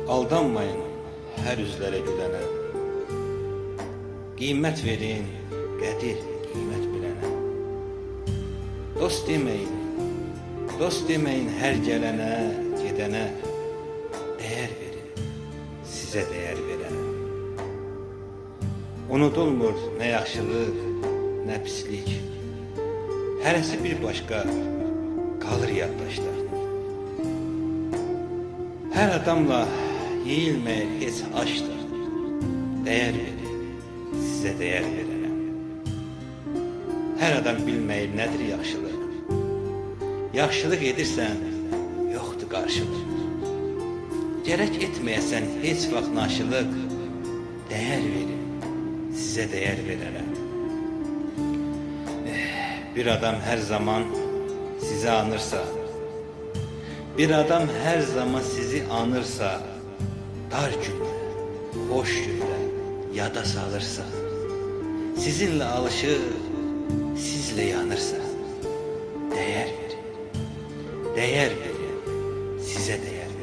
Aldanmayın hər üzlərə gülənə. Qiymət verin, qədir qiymət bilənə. Dost deməyin hər gələnə, gedənə. Dəyər verin, sizə dəyər verənə. Unudulmur nə yaxşılıq, nə pislik. Hərəsi bir başqa qalır yaddaşda. Hər adamla yeyilməyir heç açdır. Dəyər verin, sizə dəyər verərəm. Hər adam bilməyir nədir yaxşılıq. Yaxşılıq edirsən, yoxdur qarşılıq. Gərək etməyəsən heç vaxt naşılıq. Dəyər verin, sizə dəyər verərəm. Bir adam hər zaman sizi anırsa, bir adam hər zaman sizi anırsa, dar gündə, xoş gündə yada salırsa, sizinlə alışır, sizlə yanırsa, dəyər verin, sizə dəyər